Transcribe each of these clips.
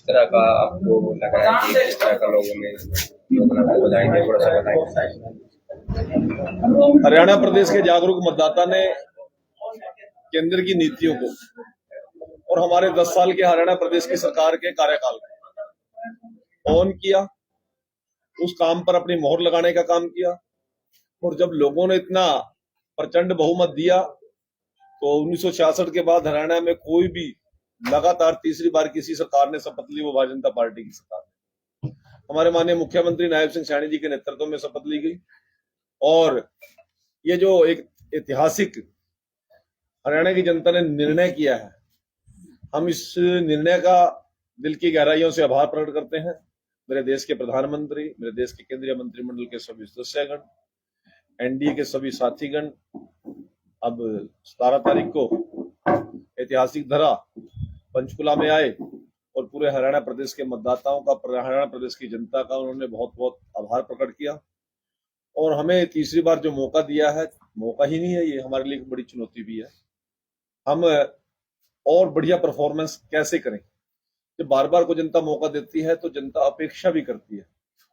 तरह का आपको लग रहा है कि किस तरह का लोगों को बताएंगे, थोड़ा सा बताएंगे। हरियाणा प्रदेश के जागरूक मतदाता ने केंद्र की नीतियों को और हमारे 10 साल के हरियाणा प्रदेश की सरकार के कार्यकाल को ऑन किया, उस काम पर अपनी मोहर लगाने का काम किया। और जब लोगों ने इतना प्रचंड बहुमत दिया तो 1966 के बाद हरियाणा में कोई भी लगातार तीसरी बार किसी सरकार ने शपथ ली, वो भारतीय जनता पार्टी की सरकार। हमारे माननीय मुख्यमंत्री नायब सिंह सैनी जी के नेतृत्व में शपथ ली गई और ये जो एक ऐतिहासिक हरियाणा की जनता ने निर्णय किया है, हम इस निर्णय का दिल की गहराइयों से आभार प्रकट करते हैं। मेरे देश के प्रधानमंत्री, मेरे देश के केंद्रीय मंत्रिमंडल के सभी सदस्यगण, एनडीए के सभी साथीगण, अब 17 तारीख को ऐतिहासिक धरा पंचकुला में आए और पूरे हरियाणा प्रदेश के मतदाताओं का, हरियाणा प्रदेश की जनता का उन्होंने बहुत बहुत आभार प्रकट किया। और हमें तीसरी बार जो मौका दिया है, मौका ही नहीं है, ये हमारे लिए एक बड़ी चुनौती भी है। हम और बढ़िया परफॉर्मेंस कैसे करें? जब बार बार को जनता मौका देती है तो जनता अपेक्षा भी करती है,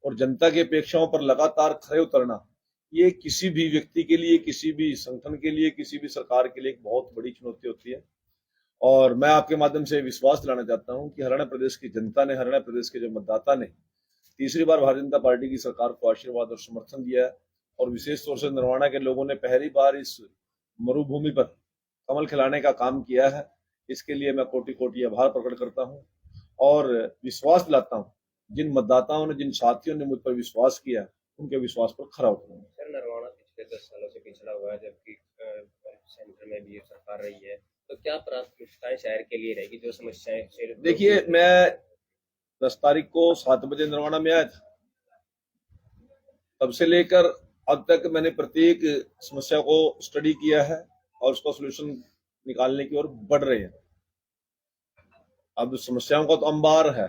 और जनता की अपेक्षाओं पर लगातार खरे उतरना ये किसी भी व्यक्ति के लिए, किसी भी संगठन के लिए, किसी भी सरकार के लिए एक बहुत बड़ी चुनौती होती है। और मैं आपके माध्यम से विश्वास दिलाना चाहता हूं कि हरियाणा प्रदेश की जनता ने, हरियाणा प्रदेश के जो मतदाता ने तीसरी बार भारतीय जनता पार्टी की सरकार को आशीर्वाद और समर्थन दिया है। और विशेष तौर से नरवाना के लोगों ने पहली बार इस मरुभूमि पर कमल खिलाने का काम किया है। इसके लिए मैं कोटि कोटि आभार प्रकट करता हूं और विश्वास दिलाता हूं, जिन मतदाताओं ने, जिन साथियों ने मुझ पर विश्वास किया, उनके विश्वास पर खरा उतरूंगा। सर, नरवाना पिछले 10 सालों से पिछड़ा हुआ है, जबकि सेंटर में भी सरकार रही है, तो क्या प्राथमिकताएं शहर के लिए रहेगी? जो समस्याएं, देखिए, मैं 10 तारीख को 7 बजे नरवाना में आया था, तब से लेकर अब तक मैंने प्रत्येक समस्या को स्टडी किया है और उसका सलूशन निकालने की ओर बढ़ रहे हैं। अब समस्याओं का तो अंबार है,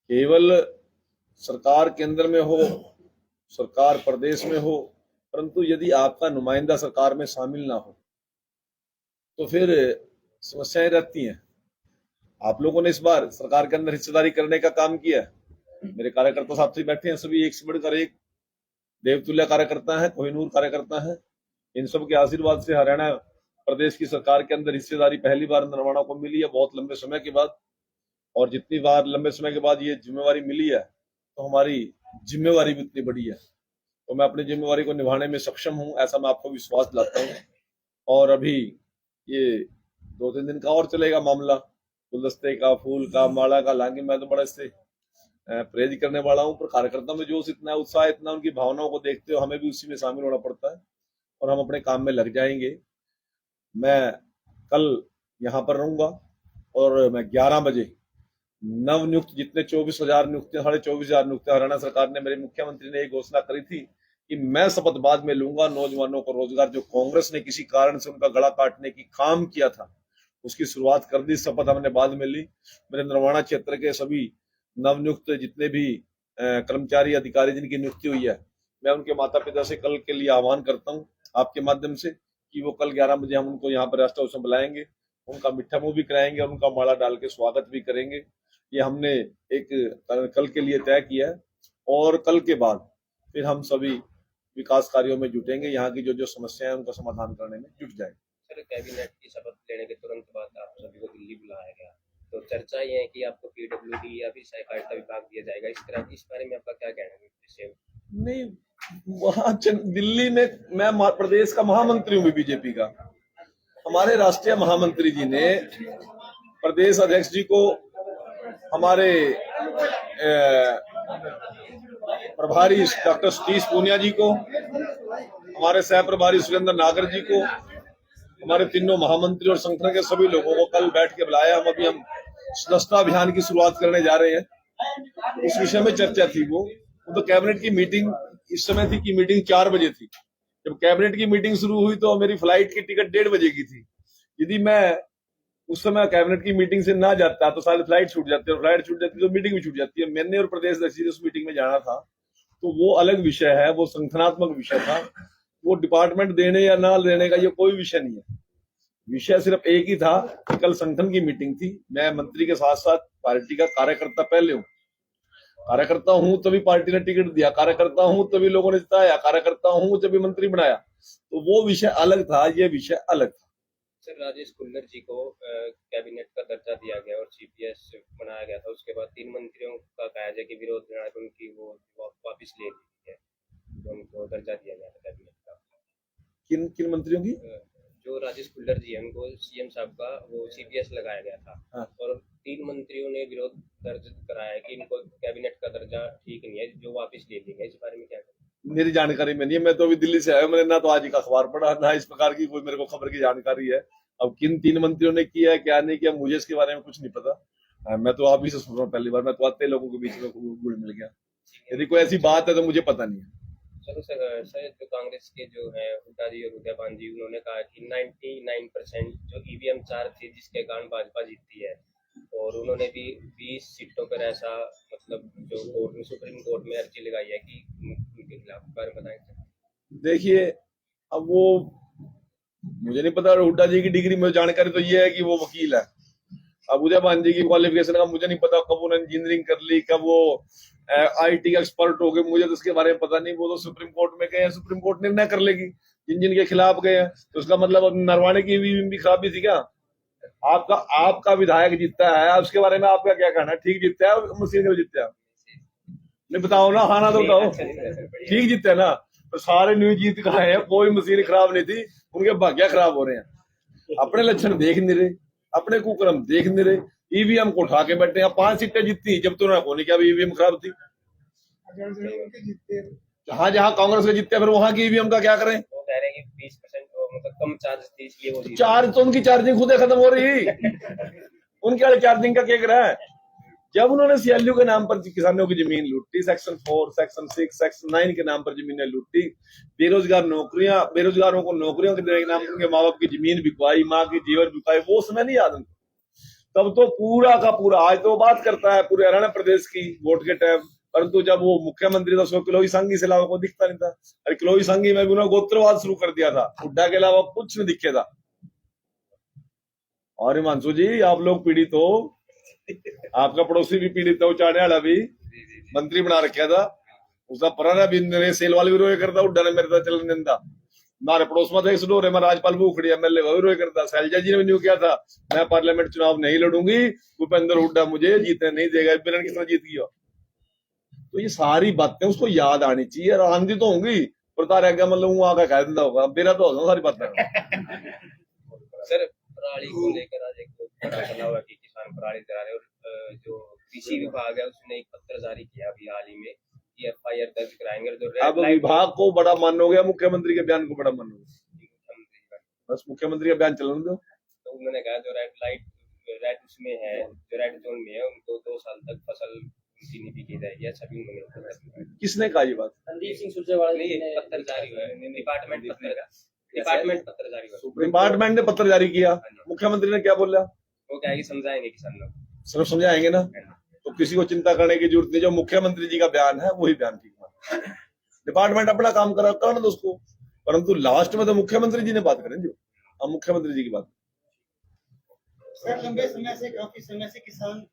केवल सरकार केंद्र में हो, सरकार प्रदेश में हो, परंतु यदि आपका नुमाइंदा सरकार में शामिल ना हो तो फिर समस्याएं रहती हैं। आप लोगों ने इस बार सरकार के अंदर हिस्सेदारी करने का काम किया है। मेरे कार्यकर्ता साथी बैठे हैं, सभी एक से बढ़कर एक देवतुल्य कार्यकर्ता है, कोहिनूर कार्यकर्ता है। इन सब के आशीर्वाद से हरियाणा प्रदेश की सरकार के अंदर हिस्सेदारी पहली बार नरवाना को मिली है, बहुत लंबे समय के बाद। और जितनी बार लंबे समय के बाद ये जिम्मेवारी मिली है तो हमारी जिम्मेवारी भी उतनी बड़ी है, तो मैं अपनी जिम्मेवारी को निभाने में सक्षम हूं, ऐसा मैं आपको विश्वास दिलाता हूं। और अभी ये 2-3 दिन का और चलेगा मामला, गुलदस्ते का, फूल का, माला का, लांगी मैं तो बड़ा इससे प्रेरित करने वाला हूं। पर कार्यकर्ताओं में जोश इतना, उत्साह इतना, उनकी भावनाओं को देखते हुए हमें भी उसी में शामिल होना पड़ता है और हम अपने काम में लग जाएंगे। मैं कल यहाँ पर रहूंगा और मैं 11 बजे नव नियुक्त जितने 24,000 नियुक्तियां, 24,500 नियुक्तियां हरियाणा सरकार ने, मेरे मुख्यमंत्री ने एक घोषणा करी थी कि मैं शपथ बाद में लूंगा, नौजवानों को रोजगार, जो कांग्रेस ने किसी कारण से उनका गला काटने की काम किया था, उसकी शुरुआत कर दी। शपथ हमने बाद में ली। मेरे नरवाना क्षेत्र के सभी नवनियुक्त जितने भी कर्मचारी, अधिकारी जिनकी नियुक्ति हुई है, मैं उनके माता पिता से कल के लिए आह्वान करता हूँ आपके माध्यम से कि वो कल 11 बजे हम उनको यहाँ पर राष्ट्र हाउस में बुलाएंगे, उनका मीठा मुंह भी कराएंगे और उनका माला डाल के स्वागत भी करेंगे। ये हमने एक कल के लिए तय किया है और कल के बाद फिर हम सभी विकास कार्यों में जुटेंगे, यहाँ की जो जो समस्याएं हैं उनका समाधान करने में जुट जाएंगे। सर, कैबिनेट की शपथ लेने के तुरंत बाद आप सभी को दिल्ली बुलाया गया, तो चर्चा ये है कि आपको पीडब्ल्यूडी या फिर सहकारिता विभाग दिया जाएगा, इस बारे में आपका क्या कहना है? नहीं, वहां दिल्ली में मैं प्रदेश का महामंत्री हूँ बीजेपी का। हमारे राष्ट्रीय महामंत्री जी ने प्रदेश अध्यक्ष जी को, हमारे प्रभारी डॉक्टर सतीश पूनिया जी को, हमारे सह प्रभारी सुरेंद्र नागर जी को, हमारे तीनों महामंत्री और संगठन के सभी लोगों को कल बैठ के बुलाया। हम सदस्यता अभियान की शुरुआत करने जा रहे हैं। उस विषय में चर्चा थी। वो तो कैबिनेट की मीटिंग इस समय थी कि मीटिंग 4 बजे थी। जब कैबिनेट की मीटिंग शुरू हुई तो मेरी फ्लाइट की टिकट 1:30 बजे की थी। यदि मैं उस समय कैबिनेट की मीटिंग से ना जाता तो सारी फ्लाइट छूट जाती है, और फ्लाइट छूट जाती तो मीटिंग भी छूट जाती है। मैंने और प्रदेश अध्यक्ष जी उस मीटिंग में जाना था, तो वो अलग विषय है, वो संगठनात्मक विषय था। वो डिपार्टमेंट देने या ना देने का ये कोई विषय नहीं है। विषय सिर्फ एक ही था कि कल संगठन की मीटिंग थी। मैं मंत्री के साथ साथ पार्टी का कार्यकर्ता पहले हूँ, कार्यकर्ता हूं तभी पार्टी ने टिकट दिया, कार्यकर्ता हूं तभी लोगों ने जिताया, कार्यकर्ता हूं तभी मंत्री बनाया। तो वो विषय अलग था, ये विषय अलग था। सर, राजेश कुल्लर जी को कैबिनेट का दर्जा दिया गया और सीपीएस बनाया गया था। उसके बाद 3 मंत्रियों का कहा जाए कि विरोध में आकर उनकी वो वापस ले ली है, जो उनको दर्जा दिया गया था कैबिनेट का। किन किन मंत्रियों की? जो राजेश कुल्लर जी हैं उनको सीएम साहब का वो सीपीएस लगाया गया था। हाँ। और 3 मंत्रियों ने विरोध दर्ज कराया है कि इनको कैबिनेट का दर्जा ठीक नहीं है, जो वापस ले लिया गया। इस बारे में क्या करें? मेरी जानकारी में नहीं है, मैं तो अभी दिल्ली से आया हूं, मैंने ना तो आज का अखबार पढ़ा, ना इस प्रकार की कोई मेरे को खबर की जानकारी है। अब किन 3 मंत्रियों ने किया है क्या नहीं किया, मुझे इसके बारे में कुछ नहीं पता। मैं तो आप ही से सुन रहा हूँ पहली बार, मैं तो आते लोगों के बीच में गुड़ मिल गया। यदि कोई ऐसी बात है तो मुझे पता नहीं है। चलो सर, जो कांग्रेस के जो है हुड्डा जी और उदयभान जी, उन्होंने कहा कि 99% जो ईवीएम चार्ज थी जिसके कारण भाजपा जीतती है, और उन्होंने भी 20 सीटों पर ऐसा मतलब जो कोर्ट में सुप्रीम कोर्ट में अर्जी लगाई है कि उनके खिलाफ। बारे में बताएं। देखिए, अब वो मुझे नहीं पता, हुड्डा जी की डिग्री में जानकारी तो ये है कि वो वकील है। अब उदयभान जी की क्वालिफिकेशन का मुझे नहीं पता, कब उन्होंने इंजीनियरिंग कर ली, कब वो आईटी का एक्सपर्ट हो गए, मुझे तो इसके बारे में पता नहीं। वो तो सुप्रीम कोर्ट में गए हैं, सुप्रीम कोर्ट निर्णय कर लेगी। जिन जिन के खिलाफ गए हैं तो उसका मतलब अब नरवाने की भी खराबी थी क्या? आपका विधायक जीतता है, उसके बारे में आपका क्या कहना है? ठीक जीतता है मशीन में जीतता है? नहीं बताओ ना, हाँ ना तो बताओ। ठीक जीतता है ना? तो सारे न्यूज जीत कहा है, कोई मशीन खराब नहीं थी, उनके भाग्य खराब हो रहे हैं। अपने लक्षण देख नहीं रहे, अपने कुकर्म देख नहीं रहे। ईवीएम को उठा के बैठे हैं। 5 सीटें जीतती जब तो उन्होंने होने क्या ईवीएम खराब थी। जहां कांग्रेस के जीतते हैं, फिर वहां की ईवीएम का क्या करें? वो कह रहे हैं कि 20% मतलब कम चार्ज थी, इसलिए वो चार्ज तो उनकी चार्जिंग खुद खत्म हो रही। उनके वाले चार्जिंग का क्या करा है? जब उन्होंने सीएलयू के नाम पर किसानों की जमीन लूटी, सेक्शन 4, सेक्शन 6, सेक्शन 9 के नाम पर जमीनें लूटी, बेरोजगारों को नौकरियों के देने के नाम पर उनके माँ बाप की जमीन बिकवाई, माँ की जेवर बिकवाई, वो समय नहीं याद उनको। तब तो पूरा का पूरा, आज तो बात करता है पूरे हरियाणा प्रदेश की वोट के टाइम, परंतु जब वो मुख्यमंत्री था उसको किलोई संघी से अलावा कोई दिखता नहीं था। अरे किलोई संघी में भी उन्होंने गोत्रवाद शुरू कर दिया था, हुड्डा के अलावा कुछ नहीं दिखे था। और हिमांशु जी, आप लोग पीड़ित हो, आपका पड़ोसी भी पीड़ित है, चाड़े वाला भी मंत्री बना रखा था, उसका पराना भी मेरे सेल वाले भी रोए करता, हुड्डा ने मेरे साथ चलन देता। हमारे पड़ोस में था सुडोर है, मैं राजपाल भूखड़ी एमएलए वही रोए करता। शैलजा जी ने भी न्यू किया था, मैं पार्लियामेंट चुनाव नहीं लड़ूंगी, भूपेंद्र हुड्डा मुझे जीतने नहीं देगा। बिरन किस तरह जीत गया? तो ये सारी बातें उसको याद आनी चाहिए। आंधी तो होंगी पर तारे मतलब वो आगे कह देता होगा, मेरा तो होगा सारी बातें। सर, पराली को लेकर आज एक बड़ा चला हुआ कि किसान पराली जला रहे, और जो कृषि विभाग है उसने एक पत्र जारी किया अभी हाल ही में कि एफआईआर दर्ज कराएंगे। जो अब विभाग को बड़ा मन हो गया, मुख्यमंत्री के बयान को बड़ा मन हो गया, बस मुख्यमंत्री का बयान चलन दो। तो उन्होंने कहा जो रेड उसमें है, जो रेड जोन में है, उनको 2 साल तक फसल उनकी नहीं की जाएगी। अच्छा भी उन्होंने किसने कहा ये बात? रणदीप सिंह सुरजेवाला ने पत्र जारी हुआ है, डिपार्टमेंट पत्र जारी हुआ, डिपार्टमेंट ने पत्र जारी किया। मुख्यमंत्री ने क्या बोला? वो क्या है कि समझाएंगे किसानों को, सिर्फ समझाएंगे ना, तो किसी को चिंता करने की जरूरत नहीं। जो मुख्यमंत्री जी का बयान है वही बयान ठीक है। डिपार्टमेंट अपना काम कराता है ना दोस्तों, परंतु लास्ट में तो मुख्यमंत्री जी ने बात करें। जो हम मुख्यमंत्री जी की बात, सर लंबे समय से, काफी समय से किसान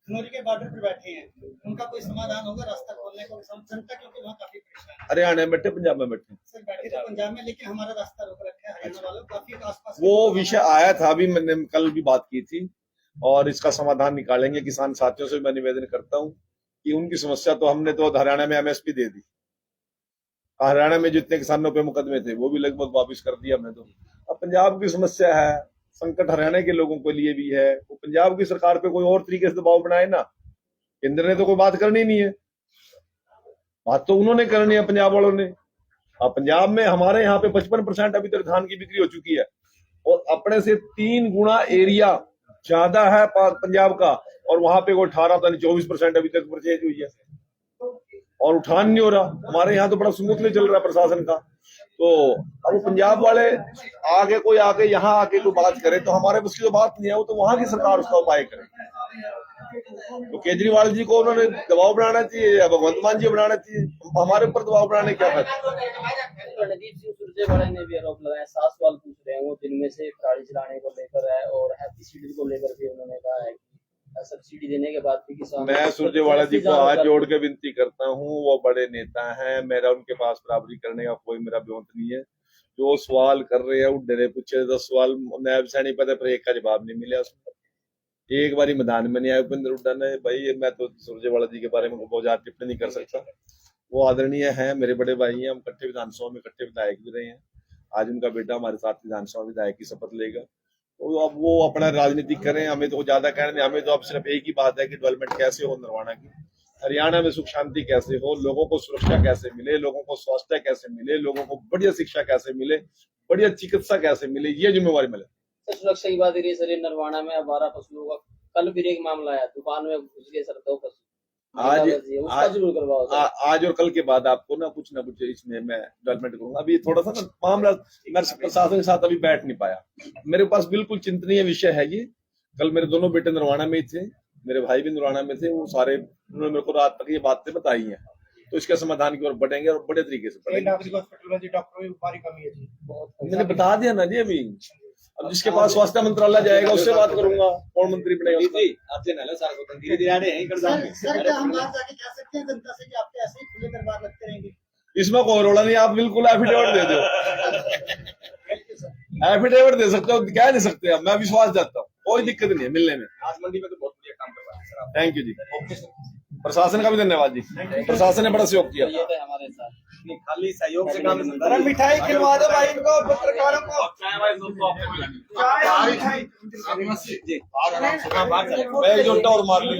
खनौरी के बॉर्डर पर बैठे हैं, उनका कोई समाधान होगा रास्ता खोलने को? जनता क्योंकि वहाँ काफी परेशान है। हरियाणा में बैठे, पंजाब में बैठे। सर बैठे तो पंजाब में, लेकिन हमारा रास्ता रोक रखा है हरियाणा वालों काफी आसपास। वो विषय आया था, अभी मैंने कल भी बात की थी, और इसका समाधान निकालेंगे। किसान साथियों से मैं निवेदन करता हूँ कि उनकी समस्या तो हमने तो हरियाणा में एमएसपी दे दी, हरियाणा में जितने किसानों पे मुकदमे थे वो भी लगभग वापस कर दिया हमने तो। अब पंजाब की समस्या है, संकट हरियाणा के लोगों के लिए भी है। वो पंजाब की सरकार पे कोई और तरीके से दबाव बनाए ना, केंद्र ने तो कोई बात करनी नहीं है, बात तो उन्होंने करनी है पंजाब वालों ने। अब पंजाब में हमारे यहाँ पे 55% अभी तक धान की बिक्री हो चुकी है, और अपने से 3 गुना एरिया ज्यादा है पंजाब का, और वहां पे कोई 18-24% अभी तक परचेज हुई है, और उठान नहीं हो रहा। हमारे यहाँ तो बड़ा स्मूथली चल रहा है प्रशासन का। तो अब पंजाब वाले आगे कोई आके यहाँ आके कोई बात करे तो हमारे बस की तो बात नहीं है, वो तो वहां की सरकार उसका उपाय करे। तो केजरीवाल जी को उन्होंने दबाव बनाना चाहिए या भगवंत मान जी बनाना चाहिए, हमारे ऊपर दबाव बनाने क्या है? रणदीप सिंह सुरजेवाला ने भी आरोप लगाया, 7 सवाल पूछ रहे हैं वो जिनमें से पराली चलाने को लेकर है और हैप्पी को लेकर भी उन्होंने कहा है कि सब्सिडी देने के बाद भी किसान। मैं सुरजेवाला जी को हाथ जोड़ के विनती करता हूँ, वो बड़े नेता हैं, मेरा उनके पास बराबरी करने का कोई मेरा व्योंत नहीं है। जो सवाल कर रहे हैं उड़े पूछे 10 सवाल नैब से नहीं पता, पर एक का जवाब नहीं मिला उसमें। एक बारी मैदान में नहीं आया उपेंद्र हुड्डा ने। भाई मैं तो सुरजेवाला जी के बारे में बहुत ज्यादा टिप्पणी नहीं कर सकता, वो आदरणीय हैं, मेरे बड़े भाई हैं, हम इकट्ठे विधानसभा में इकट्ठे विधायक भी रहे हैं। आज उनका बेटा हमारे साथ विधानसभा विधायक की शपथ लेगा, तो अब वो अपना राजनीति करें, हमें तो ज्यादा कहने नहीं। हमें तो अब सिर्फ एक ही बात है कि डेवलपमेंट कैसे हो नरवाना की, हरियाणा में सुख शांति कैसे हो, लोगों को सुरक्षा कैसे मिले, लोगों को स्वास्थ्य कैसे मिले, लोगों को बढ़िया शिक्षा कैसे मिले, बढ़िया चिकित्सा कैसे मिले, ये जिम्मेवारी मिले। सुरक्षा की बात करिए सर, नरवाना में 12 पशुओं का कल फिर एक मामला आया, दुकान में घुस गए सर 2 पशु। आज जरूर करवाओ आज और कल के बाद आपको ना कुछ इसमें मैं डेवलपमेंट करूंगा। अभी थोड़ा सा ना मामला मैं प्रशासन के साथ अभी बैठ नहीं पाया, मेरे पास बिल्कुल चिंतनीय विषय है ये। कल मेरे दोनों बेटे नरवाना में ही थे, मेरे भाई भी नरवाना में थे, वो सारे उन्होंने मेरे को रात तक ये बातें बताई हैं, तो इसके समाधान की ओर बढ़ेंगे और बड़े तरीके से बढ़ेंगे। नागरिक हॉस्पिटल में जी डॉक्टरों की भारी कमी है जी, मैंने बता दिया ना जी। अभी अब जिसके पास स्वास्थ्य मंत्रालय जाएगा उससे बात करूंगा, कौन मंत्री बनेगा। सर क्या हम बात जाके कह सकते हैं जनता से कि आपके ऐसे ही खुले दरबार लगते रहेंगे? इसमें कोई रोड़ा नहीं, आप बिल्कुल एफिडेविट दे दो, एफिडेविट दे सकते हो, कह नहीं सकते। मैं विश्वास जाता हूँ, कोई दिक्कत नहीं है मिलने में। आज मंडी में तो बहुत बढ़िया काम कर रहा है सर। थैंक यू जी, प्रशासन का भी धन्यवाद जी, प्रशासन ने बड़ा सहयोग किया। ये थे हमारे साथ खाली सहयोग से काम नहीं अरे मिठाई खिलवा दो भाई इनको, पत्रकारों को जी। मैं एक जोटा और मार लूँ।